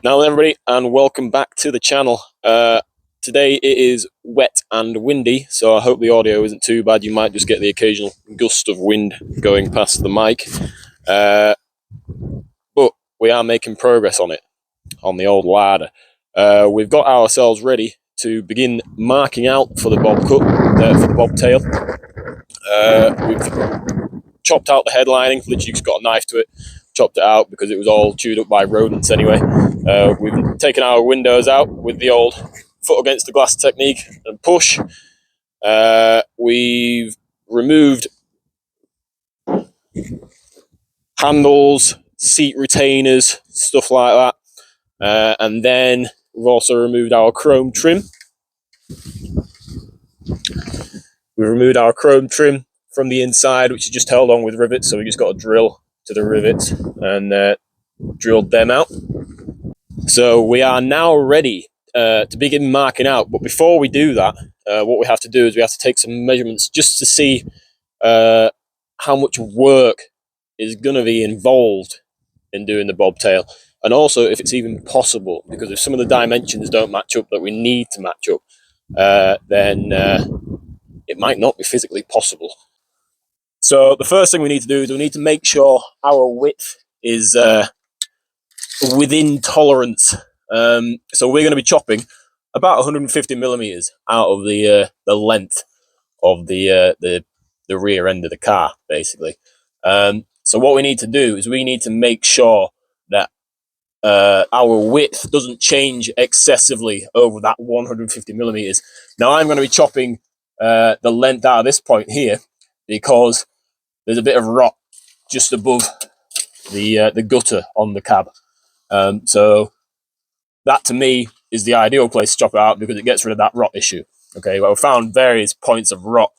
Now then, everybody, and welcome back to the channel. Today it is wet and windy, so I hope the audio isn't too bad. You might just get the occasional gust of wind going past the mic. But we are making progress on it, on the old Lada. We've got ourselves ready to begin marking out for the bob cut, for the bobtail. We've chopped out the headlining, literally just got a knife to it, chopped it out because it was all chewed up by rodents anyway. We've taken our windows out with the old foot against the glass technique and push. We've removed handles, seat retainers, stuff like that. And then we've also removed our chrome trim. We've removed our chrome trim from the inside, which is just held on with rivets, so we just got a drill to the rivets and drilled them out. So we are now ready to begin marking out, but before we do that, what we have to do is we have to take some measurements just to see how much work is going to be involved in doing the bobtail, and also if it's even possible, because if some of the dimensions don't match up that we need to match up, then it might not be physically possible. So the first thing we need to do is we need to make sure our width is within tolerance. So we're going to be chopping about 150 millimeters out of the length of the rear end of the car, basically. So what we need to do is we need to make sure that our width doesn't change excessively over that 150 millimeters. Now I'm going to be chopping the length out of this point here because there's a bit of rot just above the gutter on the cab. So that to me is the ideal place to chop it out because it gets rid of that rot issue. Okay, well, we found various points of rot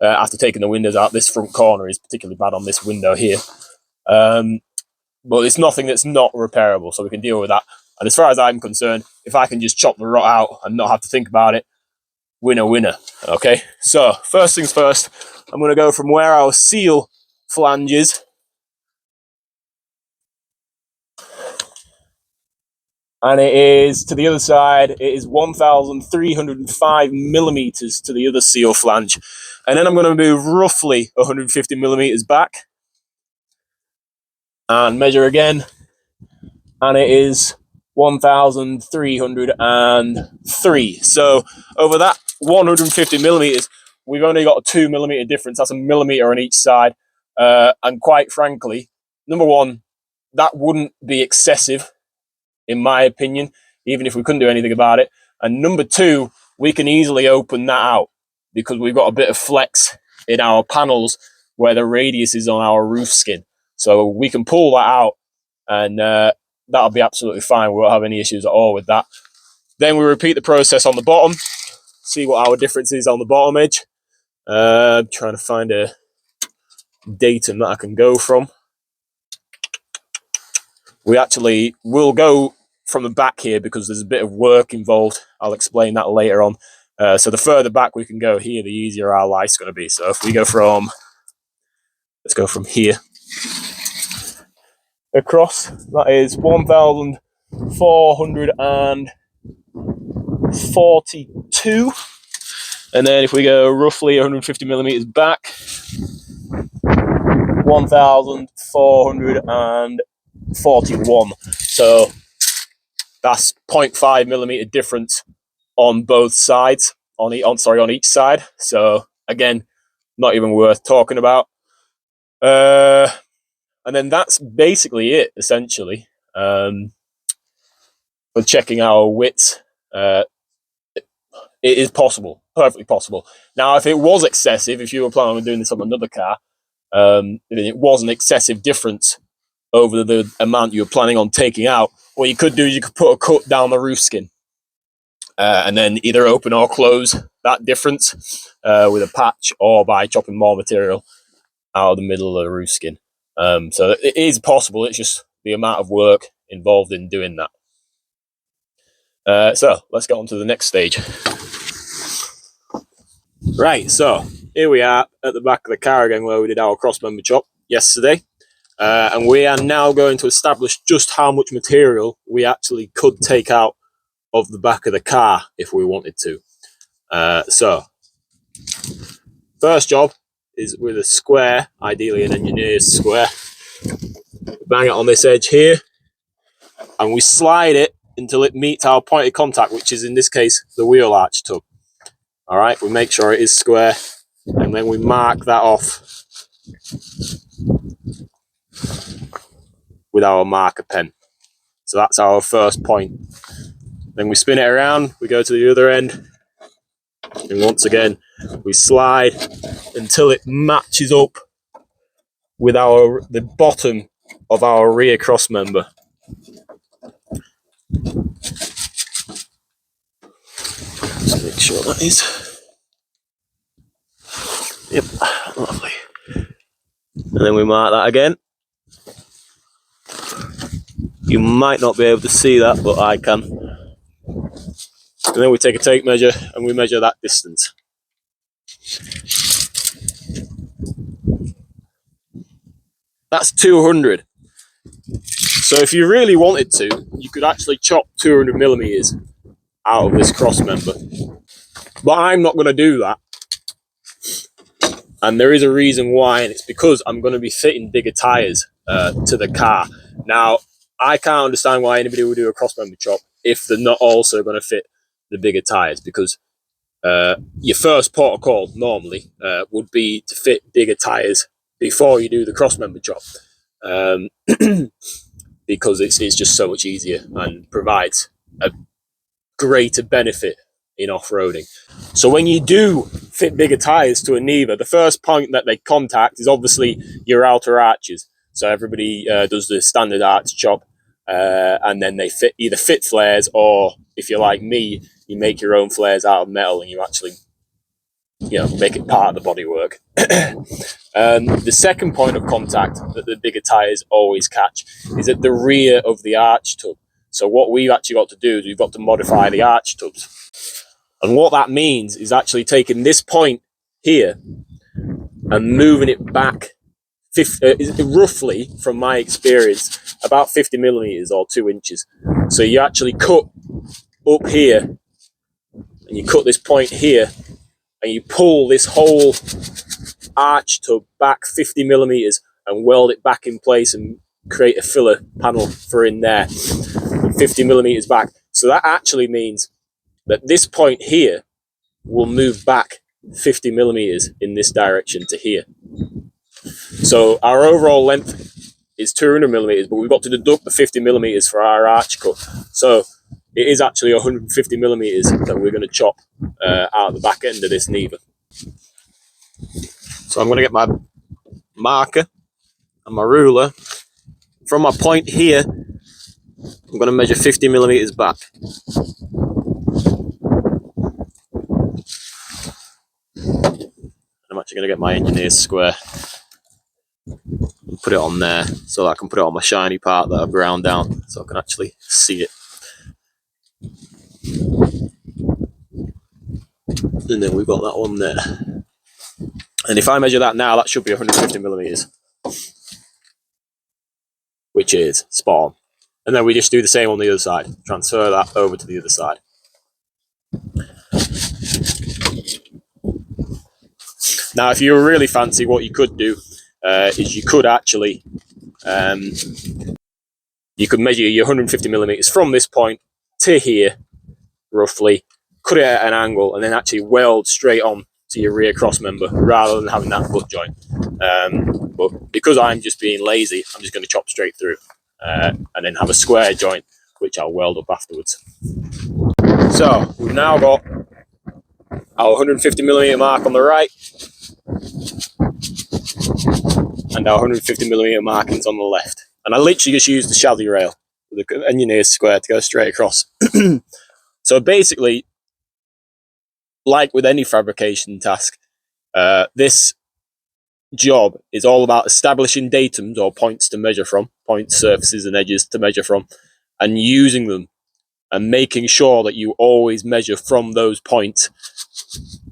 after taking the windows out. This front corner is particularly bad on this window here. But it's nothing that's not repairable, so we can deal with that. And as far as I'm concerned, if I can just chop the rot out and not have to think about it, winner, winner. Okay, so first things first, I'm going to go from where our seal flange is. And it is to the other side, it is 1,305 millimeters to the other seal flange. And then I'm going to move roughly 150 millimeters back and measure again. And it is 1,303. So over that 150 millimeters, we've only got a 2 millimeter difference. That's a millimeter on each side. And quite frankly, number one, that wouldn't be excessive, in my opinion, even if we couldn't do anything about it. And number two, we can easily open that out because we've got a bit of flex in our panels where the radius is on our roof skin. So we can pull that out and that'll be absolutely fine. We won't have any issues at all with that. Then we repeat the process on the bottom, see what our difference is on the bottom edge. I'm trying to find a datum that I can go from. We actually will go from the back here because there's a bit of work involved. I'll explain that later on. So the further back we can go here, the easier our life's going to be. So if we go from, let's go from here across, that is 1,442. And then if we go roughly 150 millimeters back, 1,441. So that's 0.5 millimeter difference on both sides, on each side. So again, not even worth talking about. And then that's basically it, essentially, for checking our widths. It is possible, perfectly possible. Now, if it was excessive, if you were planning on doing this on another car, if it was an excessive difference over the amount you were planning on taking out, what you could do is you could put a cut down the roof skin and then either open or close that difference with a patch or by chopping more material out of the middle of the roof skin. So it is possible, it's just the amount of work involved in doing that. So let's get on to the next stage. Right, so here we are at the back of the car again where we did our crossmember chop yesterday. And we are now going to establish just how much material we actually could take out of the back of the car if we wanted to. So, first job is with a square, ideally an engineer's square. Bang it on this edge here, and we slide it until it meets our point of contact, which is in this case the wheel arch tub. All right, we make sure it is square, and then we mark that off with our marker pen. So that's our first point. Then we spin it around, we go to the other end, and once again we slide until it matches up with the bottom of our rear cross member. Just make sure that is. Yep, lovely. And then we mark that again. You might not be able to see that, but I can. And then we take a tape measure and we measure that distance. That's 200. So if you really wanted to, you could actually chop 200 millimeters out of this cross member. But I'm not going to do that. And there is a reason why, and it's because I'm going to be fitting bigger tires to the car. Now, I can't understand why anybody would do a cross member chop if they're not also going to fit the bigger tires, because your first port of call normally would be to fit bigger tires before you do the cross member chop, because it's just so much easier and provides a greater benefit in off-roading. So when you do fit bigger tires to a Niva, the first point that they contact is obviously your outer arches. So everybody does the standard arch chop, and then they either fit flares, or if you're like me, you make your own flares out of metal and you actually, make it part of the bodywork. The second point of contact that the bigger tires always catch is at the rear of the arch tub. So what we've actually got to do is we've got to modify the arch tubs. And what that means is actually taking this point here and moving it back roughly, from my experience, about 50 millimeters or 2 inches. So you actually cut up here and you cut this point here and you pull this whole arch tub back 50 millimeters and weld it back in place and create a filler panel for in there, 50 millimeters back. So that actually means that this point here will move back 50 millimeters in this direction to here. So our overall length is 200 millimeters, but we've got to deduct the 50 millimeters for our arch cut. So it is actually 150 millimeters that we're going to chop out the back end of this Niva. So I'm going to get my marker and my ruler. From my point here, I'm going to measure 50 millimeters back. I'm actually going to get my engineer's square and put it on there so that I can put it on my shiny part that I've ground down so I can actually see it. And then we've got that one there. And if I measure that now, that should be 150 millimeters, which is spot on. And then we just do the same on the other side. Transfer that over to the other side. Now, if you were really fancy, what you could do is you could actually, you could measure your 150 millimeters from this point to here, roughly, cut it at an angle, and then actually weld straight on to your rear cross member rather than having that butt joint. But because I'm just being lazy, I'm just going to chop straight through and then have a square joint, which I'll weld up afterwards. So we've now got our 150 millimeter mark on the right and our 150 millimeter markings on the left. And I literally just used the chassis rail with the engineer's square to go straight across. So basically, like with any fabrication task, this job is all about establishing datums or points to measure from, points, surfaces and edges to measure from, and using them and making sure that you always measure from those points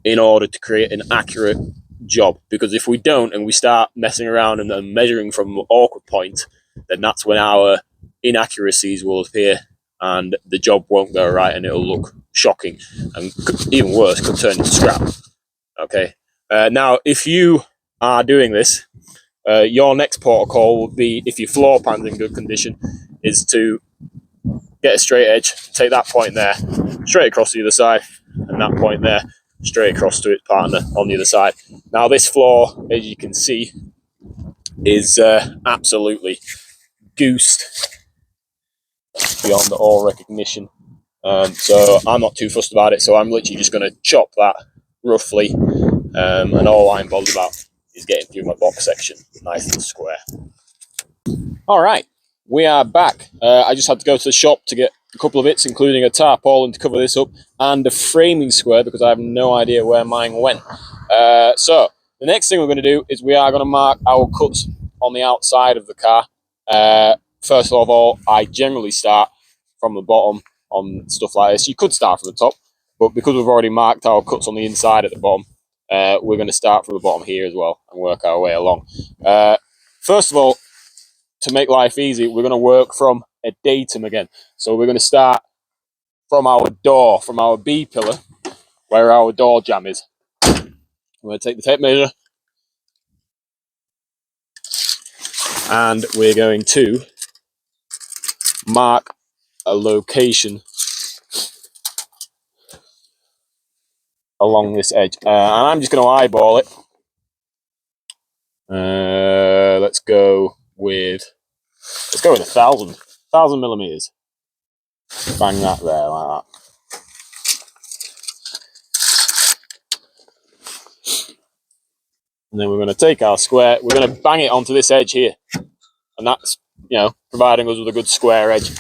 in order to create an accurate job, because if we don't and we start messing around and measuring from an awkward point, then that's when our inaccuracies will appear and the job won't go right and it'll look shocking and even worse, could turn into scrap. Okay. Now, if you are doing this, your next protocol would be, if your floor pan's in good condition, is to get a straight edge, take that point there, straight across the other side, and that point there, straight across to its partner on the other side. Now, this floor, as you can see, is absolutely goosed beyond all recognition. So I'm not too fussed about it, so I'm literally just going to chop that roughly, and all I'm bothered about is getting through my box section nice and square. All right, we are back. I just had to go to the shop to get a couple of bits, including a tarpaulin to cover this up and a framing square, because I have no idea where mine went. So the next thing we're going to do is we are going to mark our cuts on the outside of the car. First of all, I generally start from the bottom on stuff like this. You could start from the top, but because we've already marked our cuts on the inside at the bottom, we're going to start from the bottom here as well and work our way along. First of all, to make life easy, we're going to work from a datum again. So we're going to start from our door, from our B pillar, where our door jamb is. We're going to take the tape measure and we're going to mark a location along this edge. And I'm just going to eyeball it. Let's go with 1,000 millimeters. Bang that there like that. And then we're going to take our square, we're going to bang it onto this edge here. And that's, providing us with a good square edge.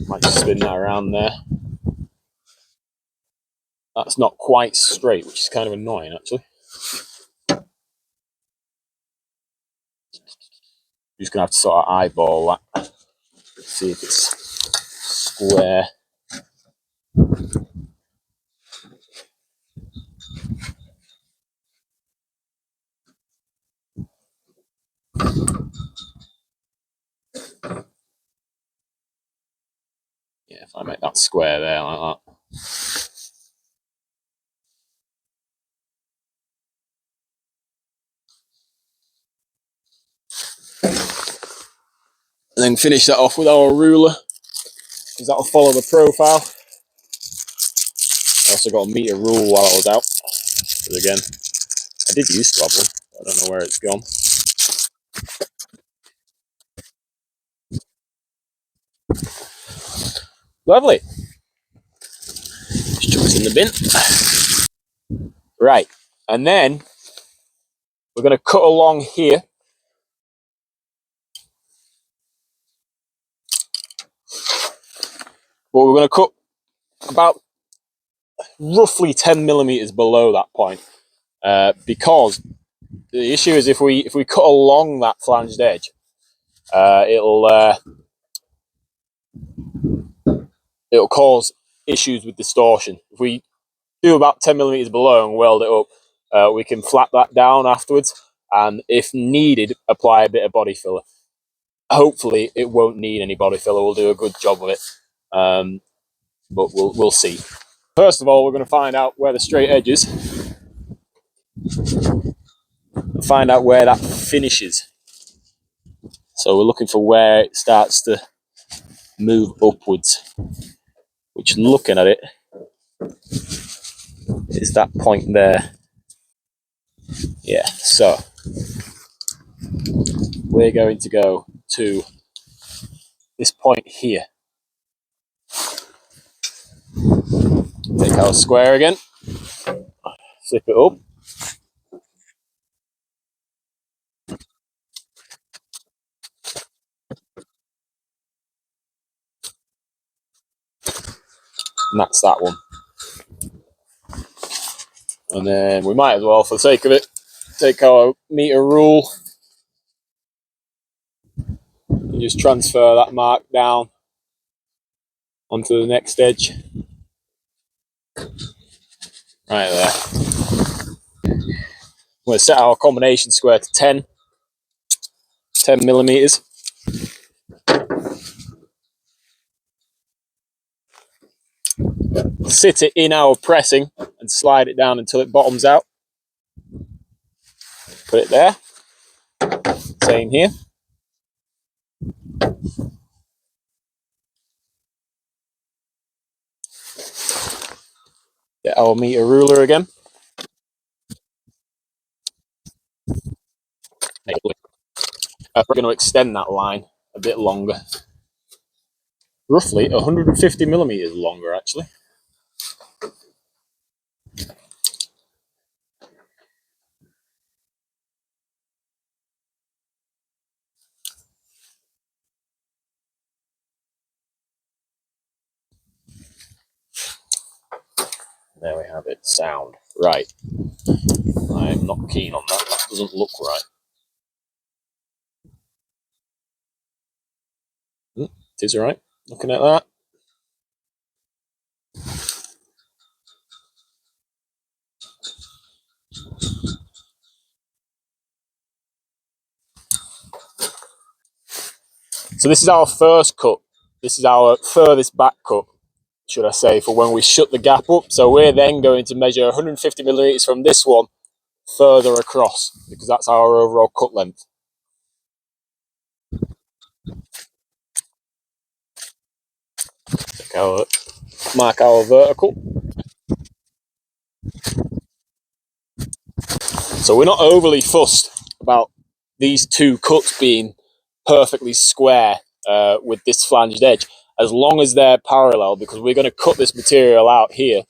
Might just spin that around there. That's not quite straight, which is kind of annoying, actually. You're just going to have to sort of eyeball that. See if it's square. Yeah, if I make that square there like that. And then finish that off with our ruler, because that'll follow the profile. I also got a meter rule while I was out, because again, I did used to have one. I don't know where it's gone. Lovely. Just chuck this in the bin. Right, and then we're going to cut along here. But we're going to cut about roughly 10 millimeters below that point, because the issue is if we cut along that flanged edge, it'll cause issues with distortion. If we do about 10 millimeters below and weld it up, we can flap that down afterwards, and if needed, apply a bit of body filler. Hopefully it won't need any body filler. We'll do a good job of it, but we'll see. First of all, we're going to find out where the straight edge is, find out where that finishes. So we're looking for where it starts to move upwards, which, looking at it, is that point there. Yeah, so we're going to go to this point here. Take our square again, flip it up. And that's that one. And then we might as well, for the sake of it, take our meter rule and just transfer that mark down onto the next edge. Right there. We're going to set our combination square to 10 millimeters. Sit it in our pressing and slide it down until it bottoms out. Put it there. Same here. Get our meter ruler again. We're going to extend that line a bit longer. Roughly 150 millimeters longer, actually. There we have it. Sound. Right. I'm not keen on that. That doesn't look right. It is right. Looking at that. So this is our first cut. This is our furthest back cut, should I say, for when we shut the gap up. So we're then going to measure 150 millimeters from this one further across, because that's our overall cut length. Mark our vertical. So we're not overly fussed about these two cuts being perfectly square with this flanged edge, as long as they're parallel, because we're going to cut this material out here,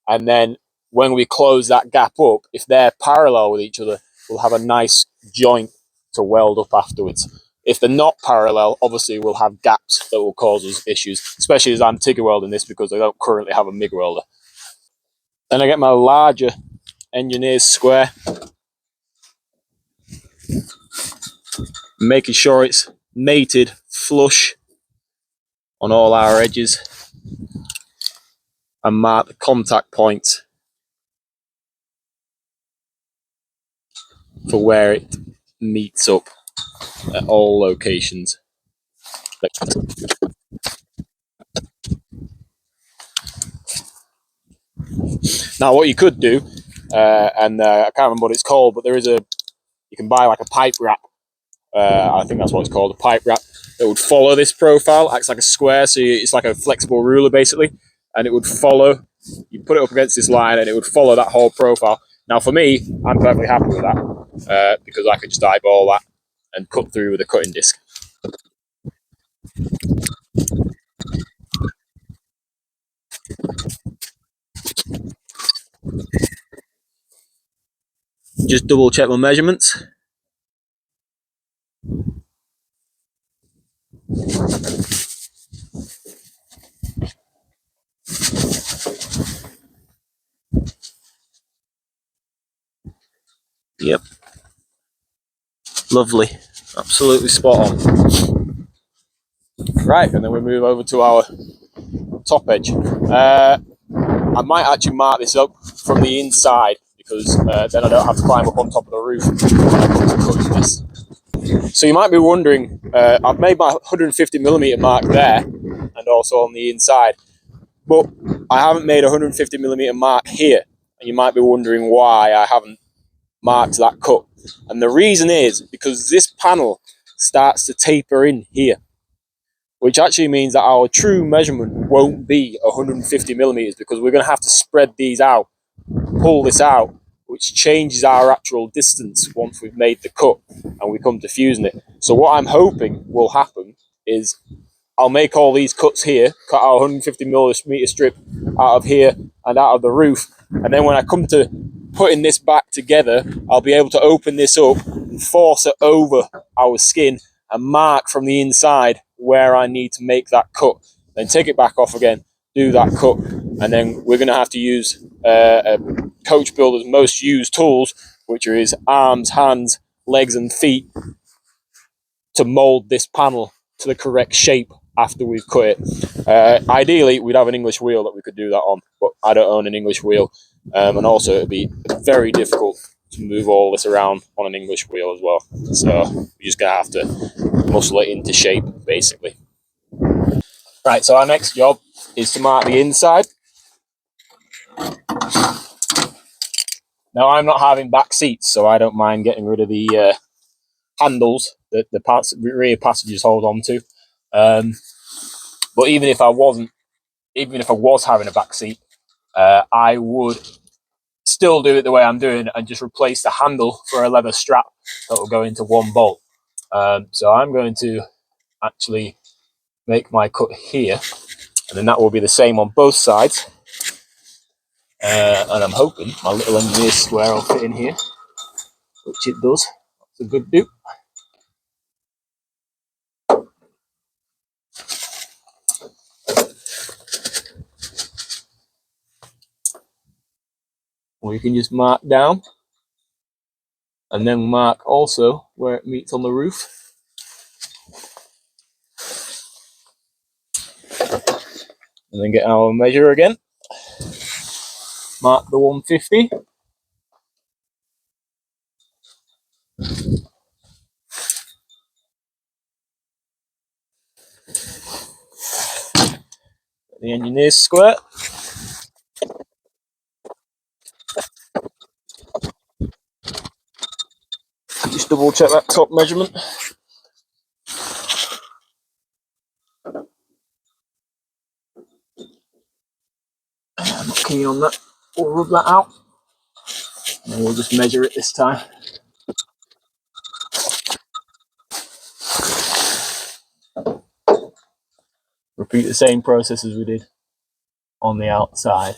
and then when we close that gap up, if they're parallel with each other, we'll have a nice joint to weld up afterwards. If they're not parallel, obviously we'll have gaps that will cause us issues, especially as I'm TIG welding this because I don't currently have a MIG welder. Then I get my larger engineer's square, making sure it's mated flush on all our edges, and mark the contact points for where it meets up at all locations. Now what you could do, and I can't remember what it's called, but you can buy like a pipe wrap, I think that's what it's called, a pipe wrap, that would follow this profile, acts like a square, so it's like a flexible ruler basically, and it would follow, you put it up against this line and it would follow that whole profile. Now for me, I'm perfectly happy with that, because I could just eyeball that and cut through with a cutting disc. Just double check my measurements. Yep. Lovely. Absolutely spot on. Right, and then we move over to our top edge. I might actually mark this up from the inside, because then I don't have to climb up on top of the roof to cut this. So you might be wondering, I've made my 150 millimeter mark there and also on the inside, but I haven't made a 150 millimeter mark here, and you might be wondering why I haven't marked that cut. And the reason is because this panel starts to taper in here, which actually means that our true measurement won't be 150 millimeters, because we're going to have to spread these out, pull this out, which changes our actual distance once we've made the cut and we come to fusing it. So what I'm hoping will happen is I'll make all these cuts here, cut our 150 millimeter strip out of here and out of the roof, and then when I come to putting this back together, I'll be able to open this up and force it over our skin and mark from the inside where I need to make that cut. Then take it back off again, do that cut, and then we're going to have to use a coach builder's most used tools, which are his arms, hands, legs and feet, to mold this panel to the correct shape after we've cut it. Ideally, we'd have an English wheel that we could do that on, but I don't own an English wheel, and also it'd be very difficult to move all this around on an English wheel as well. So we just gonna have to muscle it into shape, basically. Right, so our next job is to mark the inside. Now I'm not having back seats, so I don't mind getting rid of the handles that the rear passengers hold on to. But even if I was having a back seat, I would still do it the way I'm doing and just replace the handle for a leather strap that will go into one bolt. So I'm going to actually make my cut here, and then that will be the same on both sides. And I'm hoping my little engineer square will fit in here, which it does. That's a good do. Or you can just mark down, and then mark also where it meets on the roof. And then get our measure again. Mark the 150. The engineer's square. Just double check that top measurement. I'm not keen on that. We'll rub that out. And we'll just measure it this time. Repeat the same process as we did on the outside.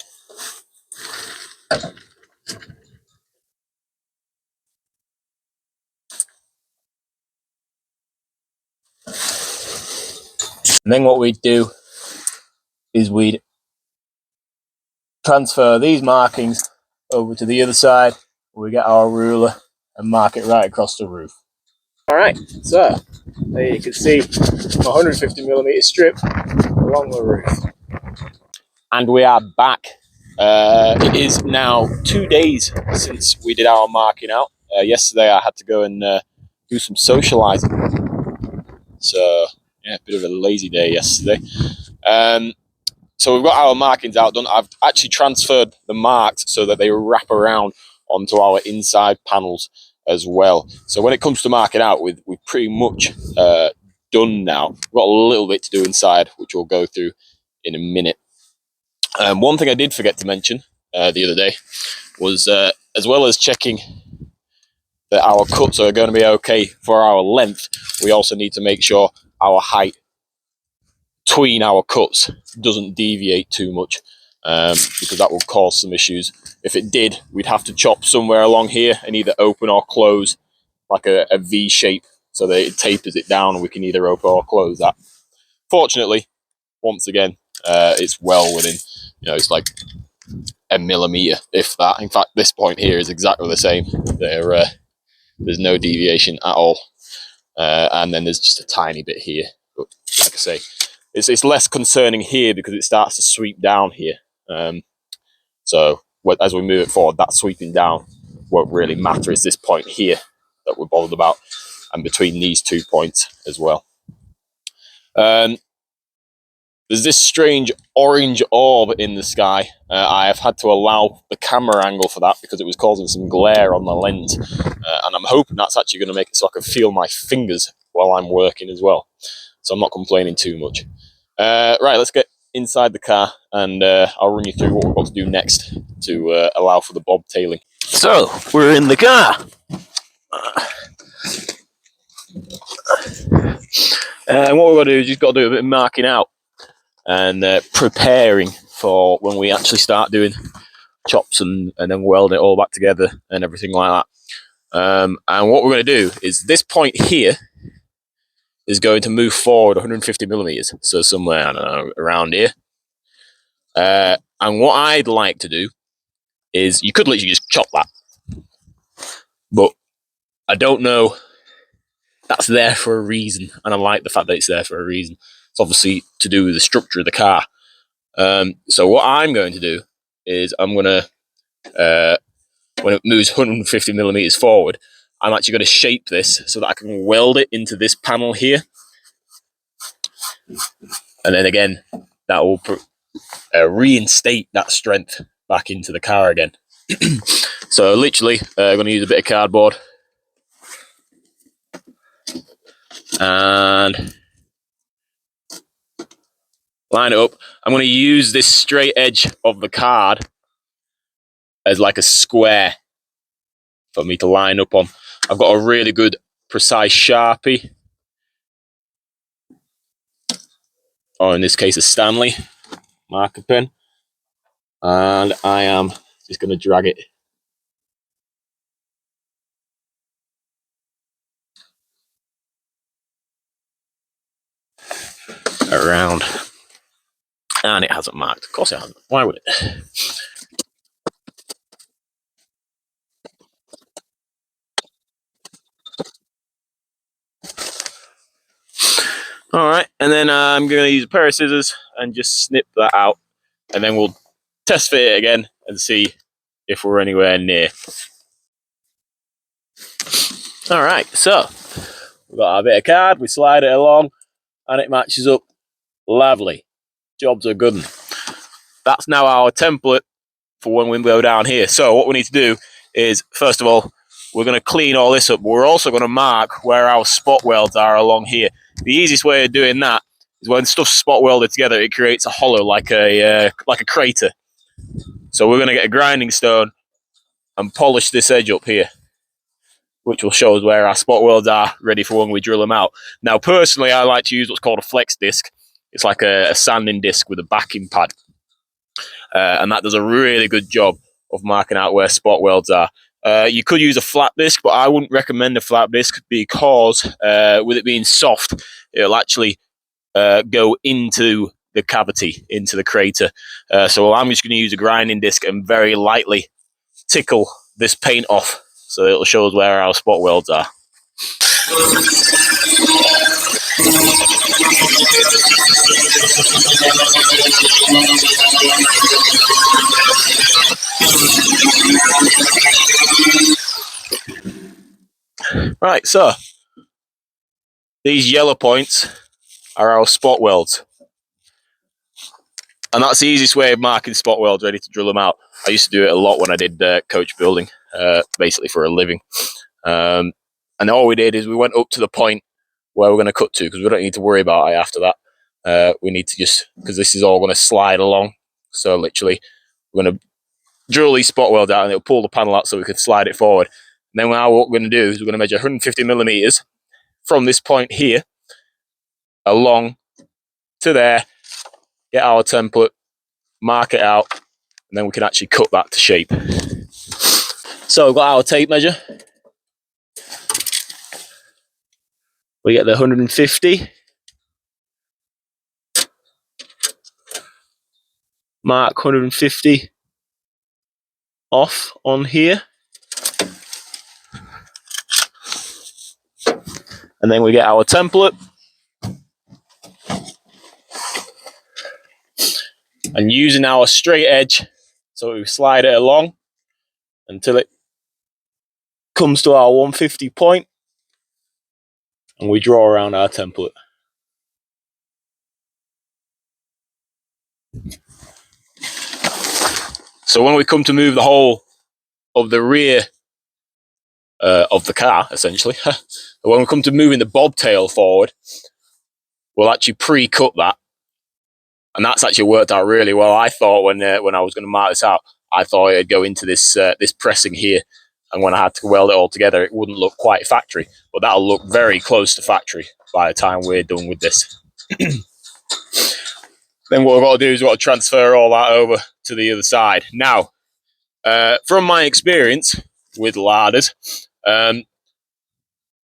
And then what we'd do is we'd transfer these markings over to the other side. We get our ruler and mark it right across the roof. All right, so there you can see a 150mm strip along the roof. And we are back. It is now 2 days since we did our marking out. Yesterday I had to go and do some socializing. So yeah, a bit of a lazy day yesterday. So we've got our markings out done. I've actually transferred the marks so that they wrap around onto our inside panels as well. So when it comes to marking out, we've pretty much done now. We've got a little bit to do inside, which we'll go through in a minute. One thing I did forget to mention the other day was, as well as checking that our cuts are going to be okay for our length, we also need to make sure our height between our cuts doesn't deviate too much, because that will cause some issues. If it did, we'd have to chop somewhere along here and either open or close like a V shape so that it tapers it down, and we can either open or close that. Fortunately, once again, it's well within, it's like a millimeter, if that. In fact, this point here is exactly the same. There's no deviation at all, and then there's just a tiny bit here. But like I say, it's less concerning here because it starts to sweep down here. So as we move it forward, that sweeping down won't really matter. It's this point here that we're bothered about, and between these 2 points as well. There's this strange orange orb in the sky. I have had to allow the camera angle for that because it was causing some glare on the lens. And I'm hoping that's actually going to make it so I can feel my fingers while I'm working as well. So I'm not complaining too much. Right, let's get inside the car, and I'll run you through what we've got to do next to allow for the bobtailing. So, we're in the car. And what we've got to do is just got to do a bit of marking out and preparing for when we actually start doing chops and then weld it all back together and everything like that. And what we're going to do is this point here is going to move forward 150mm, so somewhere, I don't know, around here. And what I'd like to do is, you could literally just chop that, but I don't know. That's there for a reason, and I like the fact that it's there for a reason. It's obviously to do with the structure of the car. So what I'm going to do is I'm going to when it moves 150 millimeters forward, I'm actually going to shape this so that I can weld it into this panel here. And then again, that will reinstate that strength back into the car again. So literally, I'm going to use a bit of cardboard and line it up. I'm going to use this straight edge of the card as like a square for me to line up on. I've got a really good precise Sharpie, or in this case a Stanley marker pen, and I am just going to drag it around. And it hasn't marked. Of course it hasn't. Why would it? All right, and then I'm going to use a pair of scissors and just snip that out, and then we'll test fit it again and see if we're anywhere near. All right, so we've got our bit of card, we slide it along, and it matches up. Lovely. Job's a good one. That's now our template for when we go down here. So what we need to do is, first of all, we're going to clean all this up. We're also going to mark where our spot welds are along here. The easiest way of doing that is when stuff's spot welded together, it creates a hollow like a crater. So we're going to get a grinding stone and polish this edge up here, which will show us where our spot welds are ready for when we drill them out. Now, personally, I like to use what's called a flex disc. It's like a sanding disc with a backing pad. And that does a really good job of marking out where spot welds are. You could use a flat disc, but I wouldn't recommend a flat disc because with it being soft, it'll actually go into the cavity, into the crater. So I'm just going to use a grinding disc and very lightly tickle this paint off so it'll show us where our spot welds are. Right, so these yellow points are our spot welds. And that's the easiest way of marking spot welds ready to drill them out. I used to do it a lot when I did coach building, basically for a living. And all we did is we went up to the point where we're going to cut to, because we don't need to worry about it after that. We need to just, because this is all going to slide along. So literally, we're going to drill these spot welds out and it'll pull the panel out so we can slide it forward. And then what we're going to do is we're going to measure 150 millimeters from this point here along to there, get our template, mark it out, and then we can actually cut that to shape. So we've got our tape measure. We get the 150. Mark 150 off on here. And then we get our template. And using our straight edge, so we slide it along until it comes to our 150 point, and we draw around our template. So when we come to move the whole of the rear of the car, essentially, when we come to moving the bobtail forward, we'll actually pre-cut that. And that's actually worked out really well. I thought when I was going to mark this out, I thought it'd go into this this pressing here, and when I had to weld it all together, it wouldn't look quite factory, but that'll look very close to factory by the time we're done with this. Then what we've got to do is we've got to transfer all that over to the other side. Now, from my experience with Ladas,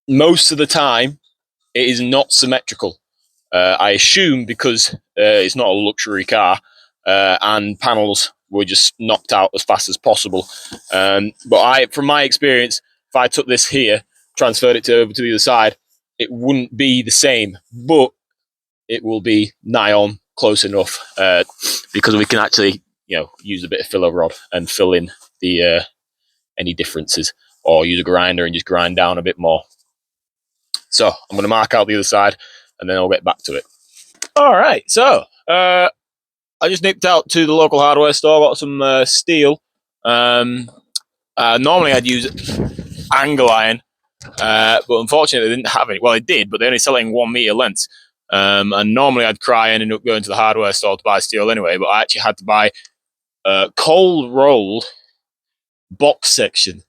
most of the time it is not symmetrical. I assume because it's not a luxury car and panels were just knocked out as fast as possible. But from my experience, if I took this here, transferred it over to the other side, it wouldn't be the same, but it will be nigh on close enough because we can actually, use a bit of filler rod and fill in the any differences, or use a grinder and just grind down a bit more. So I'm going to mark out the other side and then I'll get back to it. All right, so I just nipped out to the local hardware store, got some steel. Normally I'd use angle iron, but unfortunately they didn't have any. Well, they did, but they only sell it in 1 meter lengths. And normally I'd cry and end up going to the hardware store to buy steel anyway, but I actually had to buy cold rolled box section.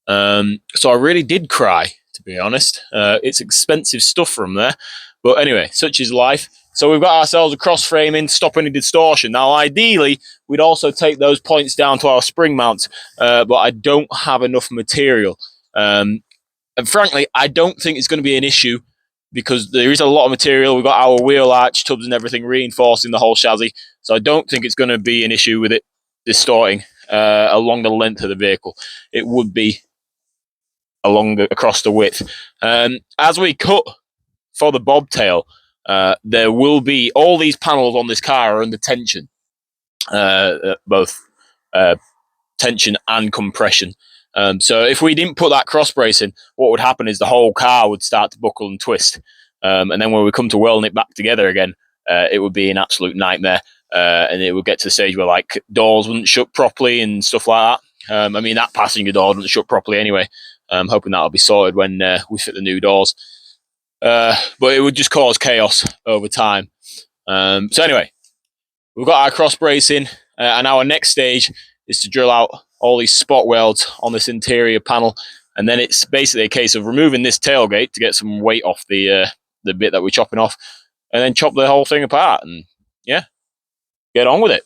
So I really did cry, to be honest. It's expensive stuff from there, but anyway, such is life. So we've got ourselves a cross framing, stop any distortion. Now, ideally, we'd also take those points down to our spring mounts, but I don't have enough material. And frankly, I don't think it's going to be an issue because there is a lot of material. We've got our wheel arch tubs and everything reinforcing the whole chassis, so I don't think it's going to be an issue with it distorting along the length of the vehicle. It would be across the width. As we cut for the bobtail, there will be all these panels on this car are under tension, both tension and compression. So if we didn't put that cross brace in, what would happen is the whole car would start to buckle and twist. And then when we come to welding it back together again, it would be an absolute nightmare. And it would get to the stage where like doors wouldn't shut properly and stuff like that. I mean, that passenger door doesn't shut properly anyway. I'm hoping that'll be sorted when we fit the new doors. But it would just cause chaos over time. So anyway, we've got our cross brace in, and our next stage is to drill out all these spot welds on this interior panel, and then it's basically a case of removing this tailgate to get some weight off the bit that we're chopping off, and then chop the whole thing apart, and yeah, get on with it.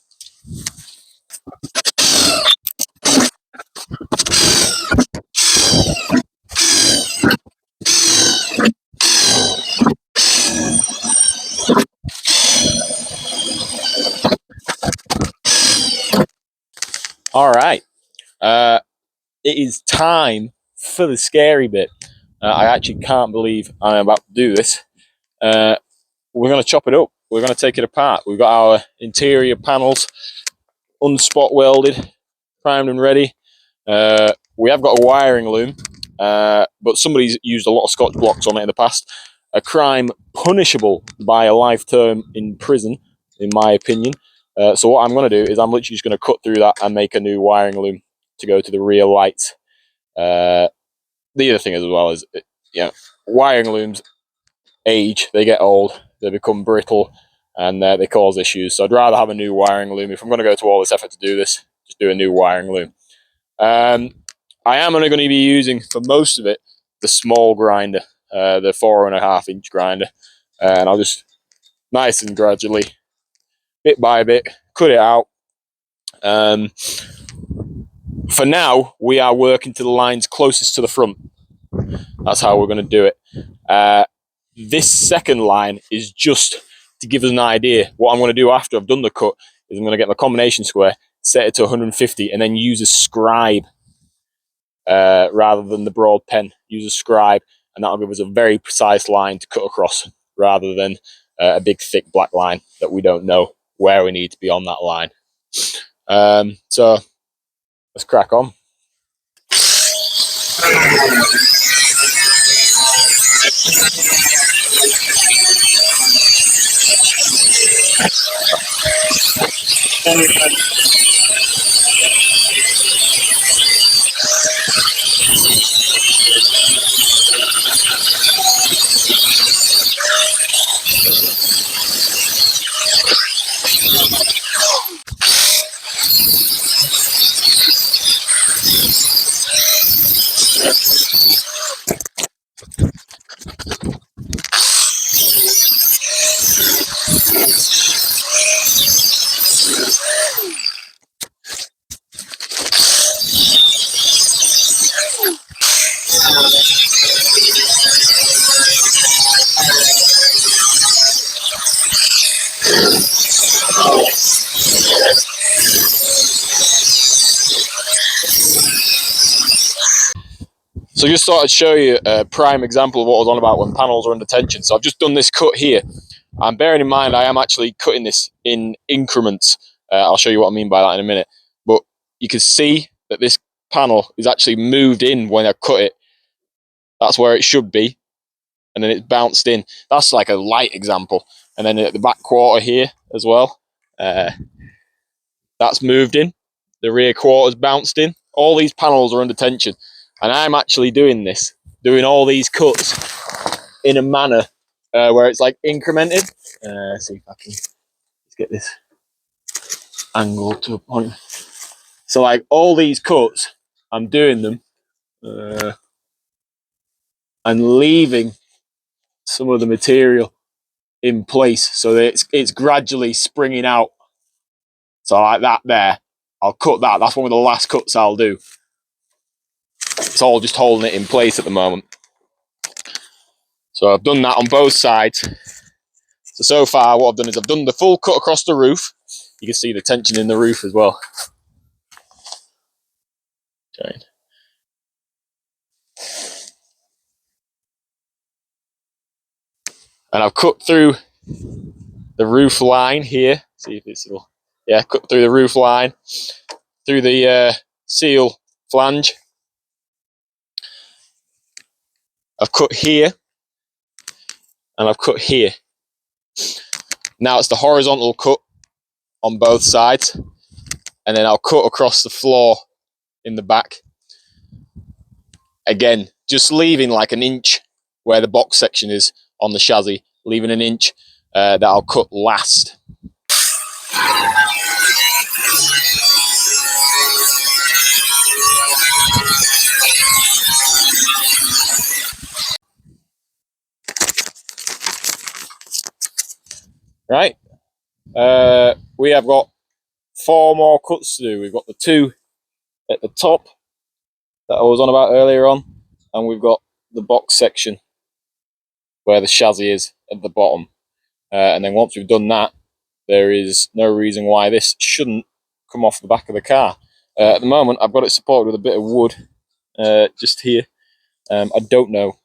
All right, it is time for the scary bit. I actually can't believe I'm about to do this. We're going to chop it up. We're going to take it apart. We've got our interior panels unspot welded, primed and ready. We have got a wiring loom, but somebody's used a lot of Scotch blocks on it in the past. A crime punishable by a life term in prison, in my opinion. So what I'm going to do is I'm literally just going to cut through that and make a new wiring loom to go to the rear lights. The other thing as well is, wiring looms age, they get old, they become brittle, and they cause issues. So I'd rather have a new wiring loom. If I'm going to go to all this effort to do this, just do a new wiring loom. I am only going to be using, for most of it, the small grinder, the 4.5 inch grinder. And I'll just nice and gradually, bit by bit, cut it out. For now, we are working to the lines closest to the front. That's how we're going to do it. This second line is just to give us an idea. What I'm going to do after I've done the cut is I'm going to get my combination square, set it to 150, and then use a scribe rather than the broad pen. Use a scribe, and that'll give us a very precise line to cut across rather than a big thick black line that we don't know where we need to be on that line. So let's crack on. So just thought I'd show you a prime example of what I was on about when panels are under tension. So I've just done this cut here. And bearing in mind, I am actually cutting this in increments. I'll show you what I mean by that in a minute. But you can see that this panel is actually moved in when I cut it. That's where it should be, and then it's bounced in. That's like a light example. And then at the back quarter here as well, that's moved in. The rear quarter's bounced in. All these panels are under tension, and I'm actually doing all these cuts in a manner where it's like incremented. See if I can get this angle to a point. So like all these cuts, I'm doing them and leaving some of the material in place so that it's gradually springing out. So like that there, I'll cut that. That's one of the last cuts I'll do. It's all just holding it in place at the moment. So I've done that on both sides. So far what I've done is I've done the full cut across the roof. You can see the tension in the roof as well. Okay. And I've cut through the roof line here. See if it's all, yeah, cut through the roof line, through the seal flange. I've cut here, and I've cut here. Now it's the horizontal cut on both sides, and then I'll cut across the floor in the back. Again, just leaving like an inch where the box section is on the chassis, leaving an inch that I'll cut last. Right, we have got 4 more cuts to do. We've got the 2 at the top that I was on about earlier on, and we've got the box section where the chassis is at the bottom. And then once we've done that, there is no reason why this shouldn't come off the back of the car. At the moment, I've got it supported with a bit of wood just here. I don't know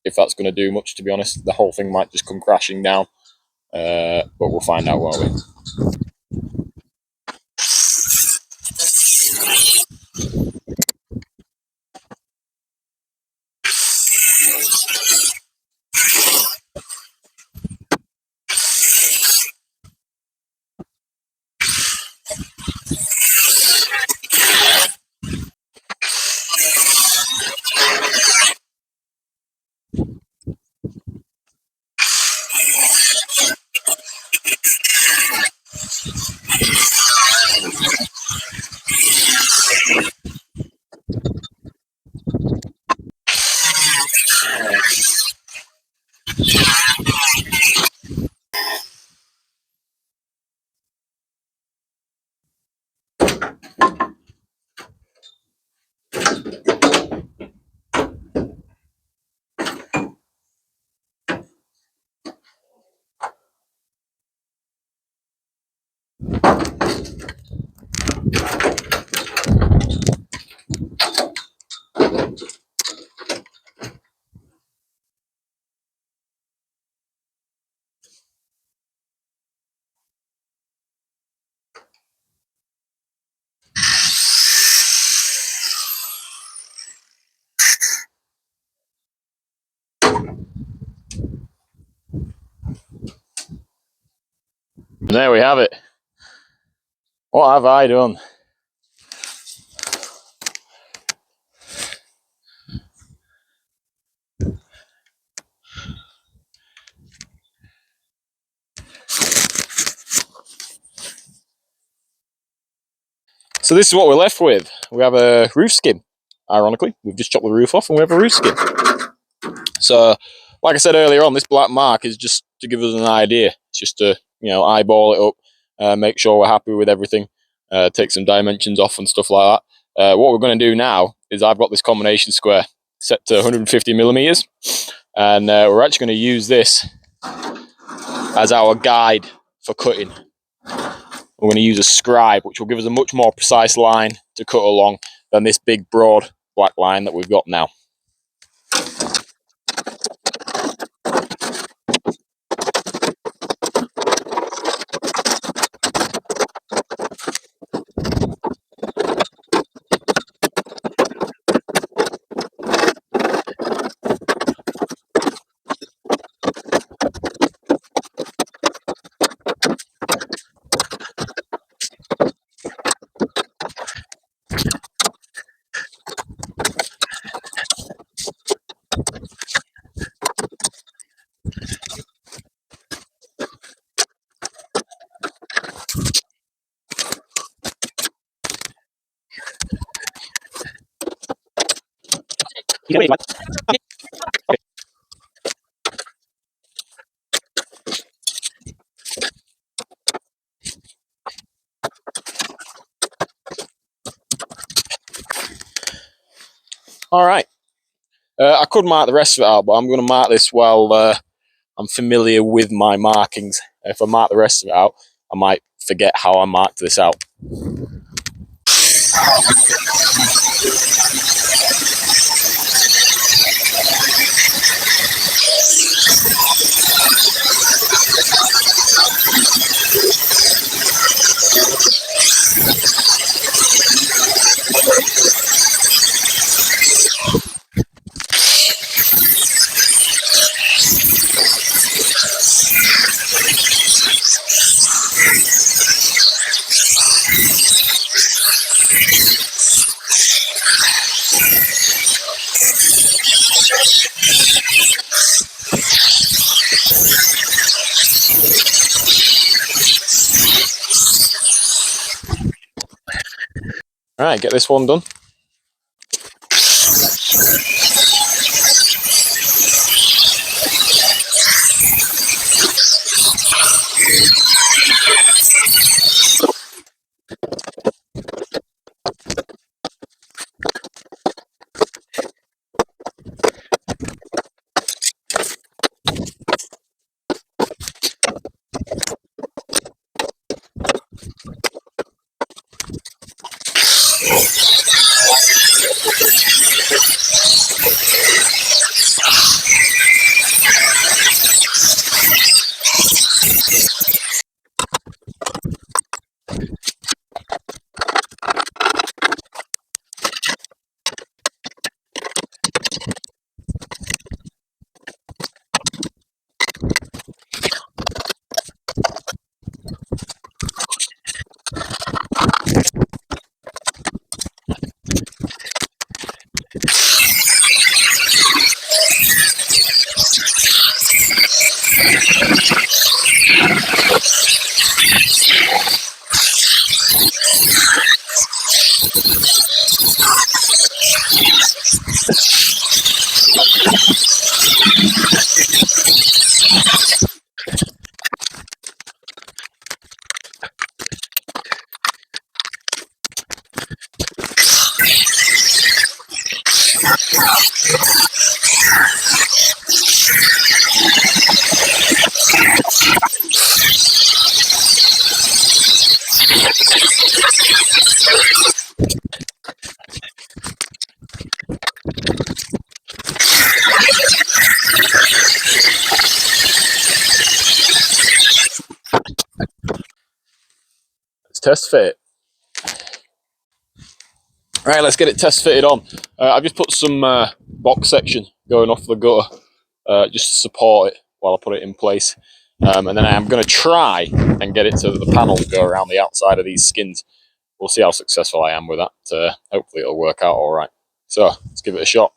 if that's going to do much, to be honest. The whole thing might just come crashing down, but we'll find out, won't we? And there we have it. What have I done? So this is what we're left with. We have a roof skin. Ironically, we've just chopped the roof off and we have a roof skin. So, like I said earlier on, this black mark is just to give us an idea. It's just to, eyeball it up, make sure we're happy with everything, take some dimensions off and stuff like that. What we're going to do now is I've got this combination square set to 150 millimeters, and we're actually going to use this as our guide for cutting. We're going to use a scribe, which will give us a much more precise line to cut along than this big, broad black line that we've got now. All right. I could mark the rest of it out, but I'm going to mark this while I'm familiar with my markings. If I mark the rest of it out, I might forget how I marked this out. All right, get this one done. Let's test fit it. Right, let's get it test fitted on. I've just put some box section going off the gutter just to support it while I put it in place. And then I'm going to try and get it to the panel to go around the outside of these skins. We'll see how successful I am with that. Hopefully it'll work out all right. So let's give it a shot.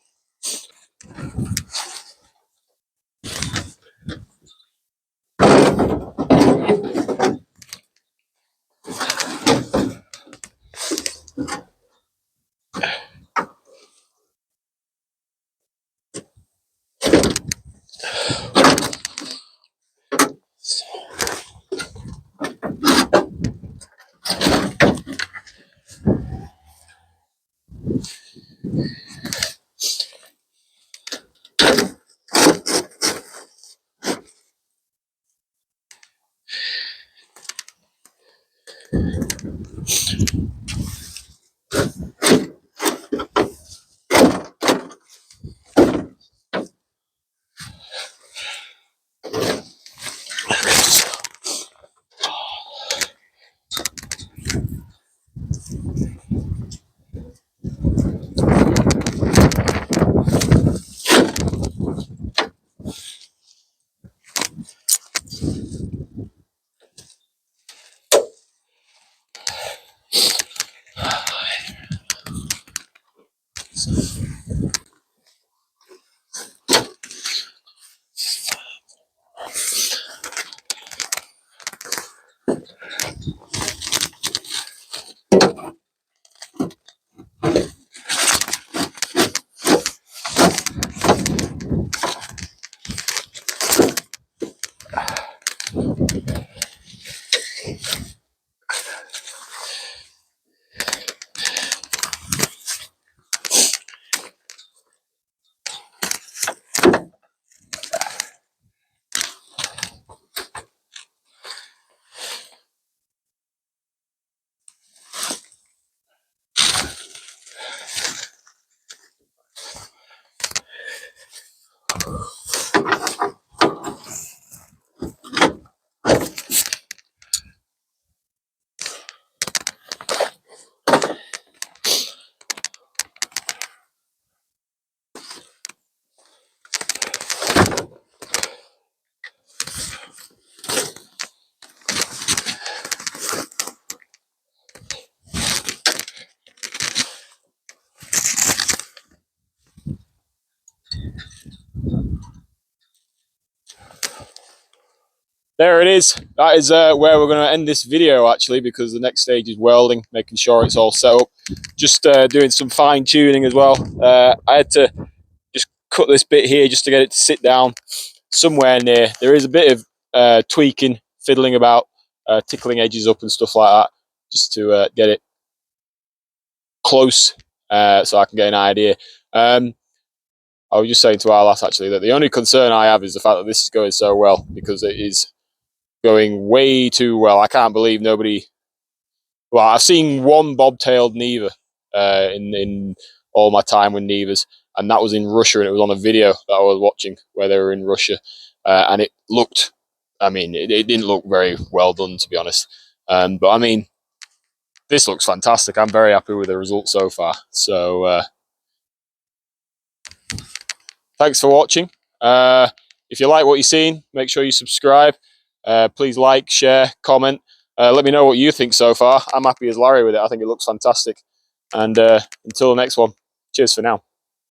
there it is. That is where we're going to end this video, actually, because the next stage is welding, making sure it's all set up. Just doing some fine tuning as well. I had to just cut this bit here just to get it to sit down somewhere near. There is a bit of tweaking, fiddling about, tickling edges up and stuff like that, just to get it close so I can get an idea. I was just saying to our lass, actually, that the only concern I have is the fact that this is going so well, because it is going way too well. I can't believe nobody... Well, I've seen one bobtailed Niva in all my time with Nivas, and that was in Russia, and it was on a video that I was watching where they were in Russia, and it looked... I mean, it didn't look very well done, to be honest. But I mean, this looks fantastic. I'm very happy with the results so far. So thanks for watching. If you like what you've seen, make sure you subscribe. Please like, share, comment. Let me know what you think so far. I'm happy as Larry with it. I think it looks fantastic. And until the next one, cheers for now.